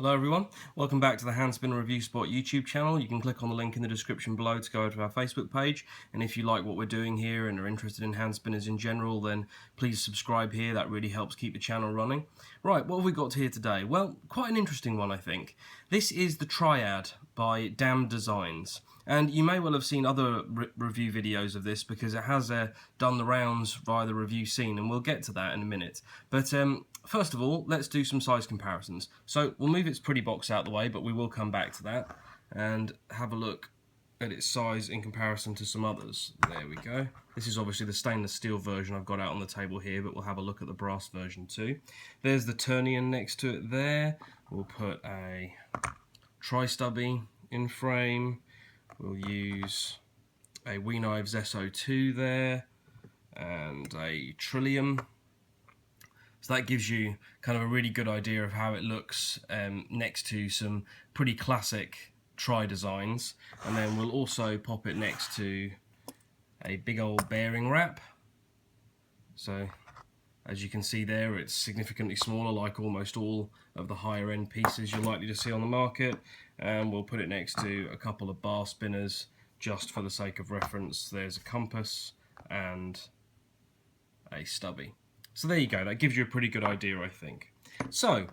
Hello everyone, welcome back to the Handspinner Review Spot YouTube channel. You can click on the link in the description below to go over to our Facebook page, and if you like what we're doing here and are interested in hand spinners in general, then please subscribe here. That really helps keep the channel running. Right, what have we got here today? Well, quite an interesting one, I think. This is the Triad by Damned Designs. And you may well have seen other review videos of this because it has done the rounds via the review scene, and we'll get to that in a minute. But first of all, let's do some size comparisons. So we'll move its pretty box out of the way, but we will come back to that and have a look at its size in comparison to some others. There we go. This is obviously the stainless steel version I've got out on the table here, but we'll have a look at the brass version too. There's the Turnian next to it there. We'll put a tri-stubby in frame. We'll use a Wee Knives SO2 there and a Trillium. So that gives you kind of a really good idea of how it looks next to some pretty classic tri designs. And then we'll also pop it next to a big old bearing wrap. So as you can see there, it's significantly smaller, like almost all of the higher end pieces you're likely to see on the market. And we'll put it next to a couple of bar spinners just for the sake of reference. There's a compass and a stubby. So there you go, that gives you a pretty good idea, I think. So,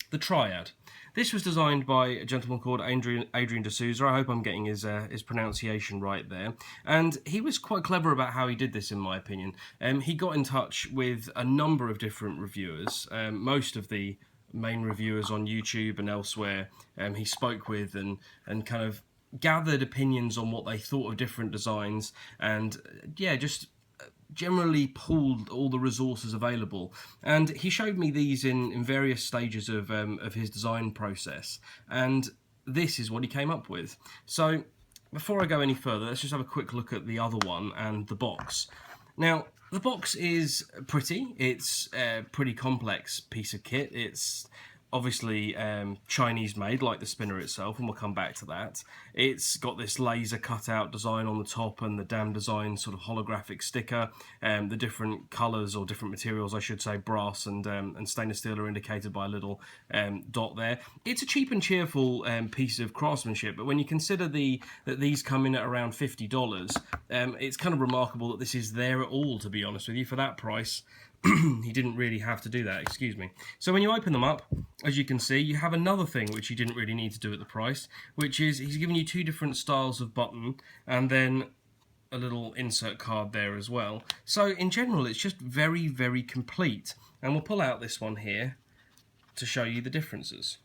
the Triad. This was designed by a gentleman called Adrian D'Souza. I hope I'm getting his pronunciation right there. And he was quite clever about how he did this, in my opinion. He got in touch with a number of different reviewers, most of the main reviewers on YouTube and elsewhere he spoke with, and kind of gathered opinions on what they thought of different designs, and yeah, just generally pulled all the resources available. And he showed me these in various stages of his design process, and this is what he came up with. So before I go any further, let's just have a quick look at the other one and the box. Now, the box is pretty. It's a pretty complex piece of kit. It's obviously Chinese made, like the spinner itself, and we'll come back to that. It's got this laser cutout design on the top and the Damned Design sort of holographic sticker. The different colours, or different materials I should say, brass and stainless steel, are indicated by a little dot there. It's a cheap and cheerful piece of craftsmanship, but when you consider that these come in at around $50, it's kind of remarkable that this is there at all, to be honest with you, for that price. He didn't really have to do that, excuse me. So when you open them up, as you can see, you have another thing which he didn't really need to do at the price, which is he's given you two different styles of button and then a little insert card there as well. So in general, it's just very, very complete. And we'll pull out this one here to show you the differences.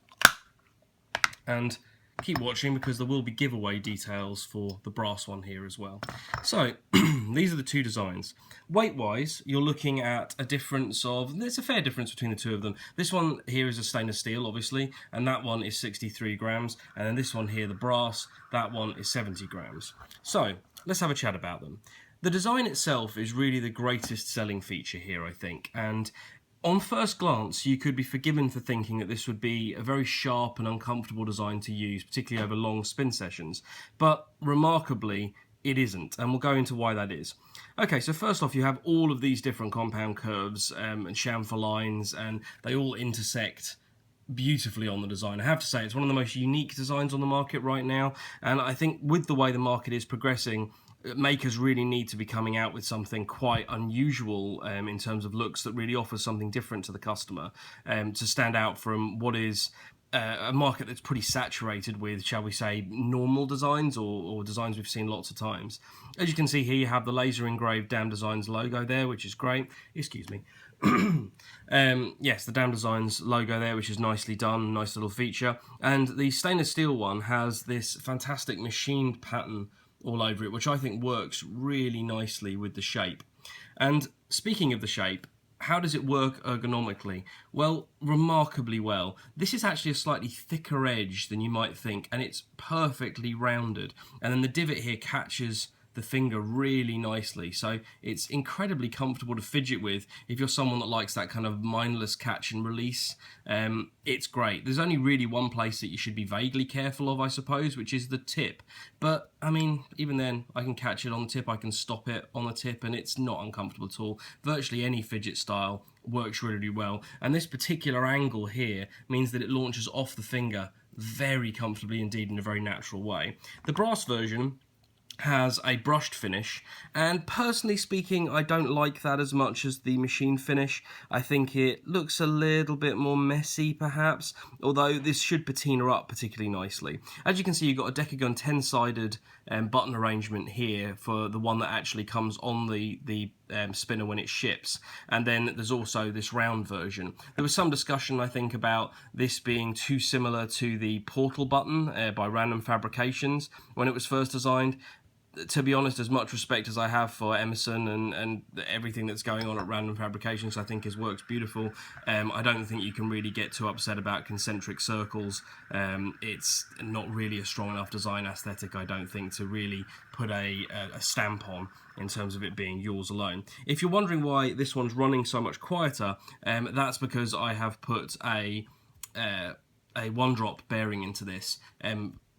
And keep watching because there will be giveaway details for the brass one here as well. So these are the two designs. Weight wise, you're looking at a difference of, there's a fair difference between the two of them. This one here is a stainless steel, obviously, and that one is 63 grams, and then this one here, the brass, that one is 70 grams. So let's have a chat about them. The design itself is really the greatest selling feature here, I think, and on first glance, you could be forgiven for thinking that this would be a very sharp and uncomfortable design to use, particularly over long spin sessions. But remarkably, it isn't, and we'll go into why that is. Okay, so first off, you have all of these different compound curves and chamfer lines, and they all intersect beautifully on the design. I have to say, it's one of the most unique designs on the market right now, and I think with the way the market is progressing, makers really need to be coming out with something quite unusual in terms of looks that really offers something different to the customer, to stand out from what is a market that's pretty saturated with, shall we say, normal designs or designs we've seen lots of times. As you can see here, you have the laser engraved Damned Designs logo there, which is great. Excuse me. Yes, the Damned Designs logo there, which is nicely done, nice little feature. And the stainless steel one has this fantastic machined pattern all over it, which I think works really nicely with the shape. And speaking of the shape, how does it work ergonomically? Well, remarkably well. This is actually a slightly thicker edge than you might think, and it's perfectly rounded. And then the divot here catches the finger really nicely, so it's incredibly comfortable to fidget with if you're someone that likes that kind of mindless catch and release. It's great. There's only really one place that you should be vaguely careful of, I suppose, which is the tip. But I mean, even then, I can catch it on the tip, I can stop it on the tip, and it's not uncomfortable at all. Virtually any fidget style works really, really well. And this particular angle here means that it launches off the finger very comfortably indeed in a very natural way. The brass version has a brushed finish, and personally speaking, I don't like that as much as the machine finish. I think it looks a little bit more messy perhaps, although this should patina up particularly nicely. As you can see, you've got a Decagon 10-sided button arrangement here for the one that actually comes on the spinner when it ships, and then there's also this round version. There was some discussion, I think, about this being too similar to the Portal button by Random Fabrications when it was first designed. To be honest, as much respect as I have for Emerson and everything that's going on at Random Fabrications, I think his work's beautiful. I don't think you can really get too upset about concentric circles. It's not really a strong enough design aesthetic, I don't think, to really put a stamp on in terms of it being yours alone. If you're wondering why this one's running so much quieter, that's because I have put a one-drop bearing into this.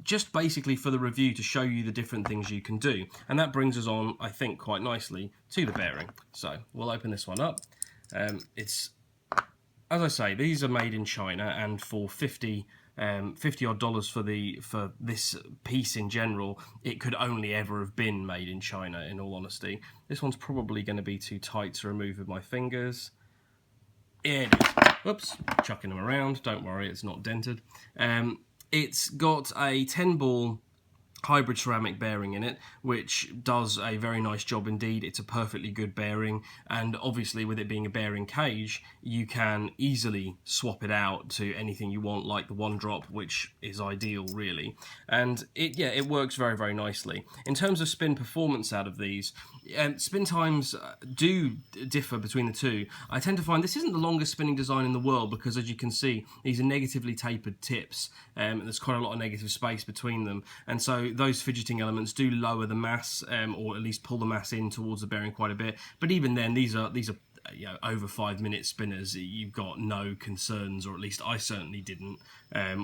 Just basically for the review to show you the different things you can do. And that brings us on, I think, quite nicely to the bearing. So we'll open this one up. It's, as I say, these are made in China, and for 50 odd dollars for this piece in general, it could only ever have been made in China, in all honesty. This one's probably going to be too tight to remove with my fingers. It is. Whoops, chucking them around. Don't worry, it's not dented. It's got a 10-ball hybrid ceramic bearing in it, which does a very nice job indeed. It's a perfectly good bearing, and obviously with it being a bearing cage, you can easily swap it out to anything you want, like the one drop, which is ideal really. And it works very, very nicely. In terms of spin performance out of these, spin times do differ between the two. I tend to find this isn't the longest spinning design in the world, because as you can see, these are negatively tapered tips, and there's quite a lot of negative space between them, and so those fidgeting elements do lower the mass, or at least pull the mass in towards the bearing quite a bit. But even then, these are over 5-minute spinners. You've got no concerns, or at least I certainly didn't,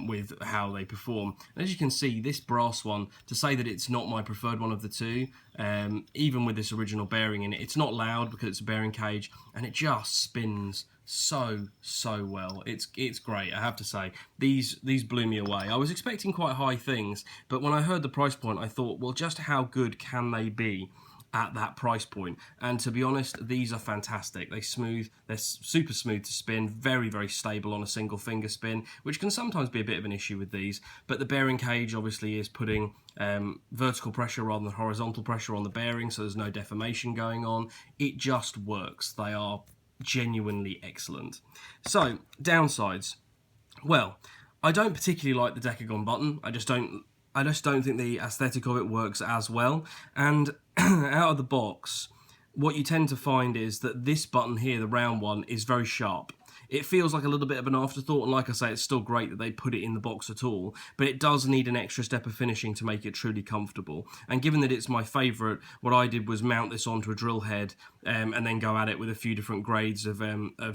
with how they perform. And as you can see, this brass one, to say that it's not my preferred one of the two, even with this original bearing in it, it's not loud because it's a bearing cage, and it just spins so well. It's great, I have to say. These blew me away. I was expecting quite high things, but when I heard the price point, I thought, well, just how good can they be at that price point? And to be honest, these are fantastic. They're super smooth to spin, very, very stable on a single finger spin, which can sometimes be a bit of an issue with these. But the bearing cage obviously is putting vertical pressure rather than horizontal pressure on the bearing, so there's no deformation going on. It just works. They are genuinely excellent. So, downsides. Well, I don't particularly like the Decagon button. I just don't think the aesthetic of it works as well. And out of the box, what you tend to find is that this button here, the round one, is very sharp. It feels like a little bit of an afterthought, and like I say, it's still great that they put it in the box at all, but it does need an extra step of finishing to make it truly comfortable. And given that it's my favourite, what I did was mount this onto a drill head, and then go at it with a few different grades of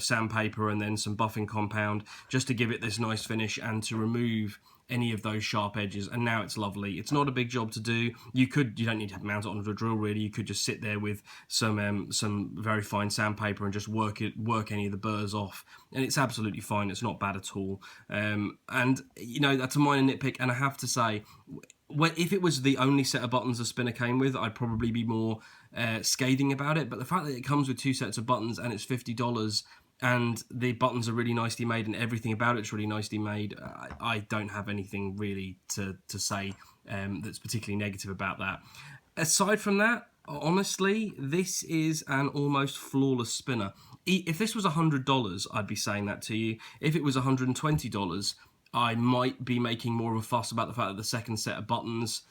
sandpaper and then some buffing compound, just to give it this nice finish and to remove any of those sharp edges. And now it's lovely. It's not a big job to do. You don't need to mount it onto a drill really. You could just sit there with some very fine sandpaper and just work any of the burrs off, and it's absolutely fine. It's not bad at all. And that's a minor nitpick, and I have to say, if it was the only set of buttons the spinner came with, I'd probably be more scathing about it. But the fact that it comes with 2 sets of buttons and it's $50, and the buttons are really nicely made and everything about it's really nicely made, I don't have anything really to say that's particularly negative about that. Aside from that, honestly, this is an almost flawless spinner. If this was $100, I'd be saying that to you. If it was $120, I might be making more of a fuss about the fact that the second set of buttons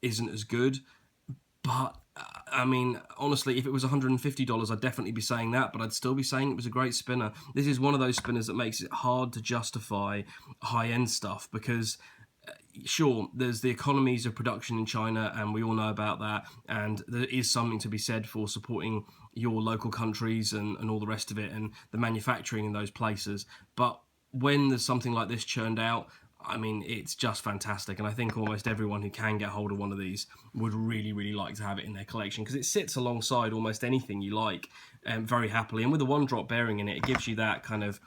isn't as good. But I mean, honestly, if it was $150, I'd definitely be saying that, but I'd still be saying it was a great spinner. This is one of those spinners that makes it hard to justify high-end stuff, because sure, there's the economies of production in China, and we all know about that, and there is something to be said for supporting your local countries and all the rest of it, and the manufacturing in those places. But when there's something like this churned out, I mean, it's just fantastic, and I think almost everyone who can get hold of one of these would really, really like to have it in their collection, because it sits alongside almost anything you like very happily. And with a one-drop bearing in it, it gives you that kind of,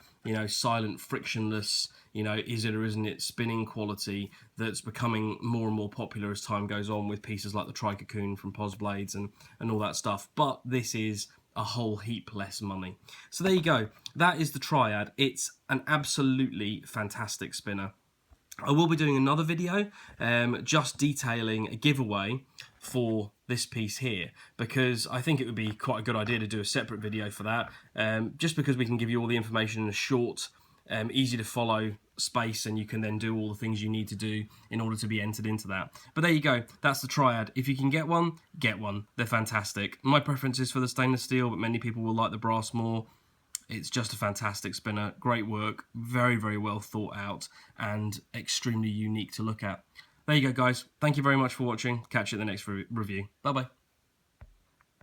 silent, frictionless, is it or isn't it spinning quality that's becoming more and more popular as time goes on with pieces like the Tri-Cocoon from Pos Blades and all that stuff. But this is a whole heap less money. So there you go. That is the Triad. It's an absolutely fantastic spinner. I will be doing another video just detailing a giveaway for this piece here, because I think it would be quite a good idea to do a separate video for that, just because we can give you all the information in a short, easy to follow space, and you can then do all the things you need to do in order to be entered into that. But there you go, that's the Triad. If you can get one, get one. They're fantastic. My preference is for the stainless steel, but many people will like the brass more. It's just a fantastic spinner, great work, very, very well thought out, and extremely unique to look at. There you go, guys. Thank you very much for watching. Catch you at the next review. Bye-bye.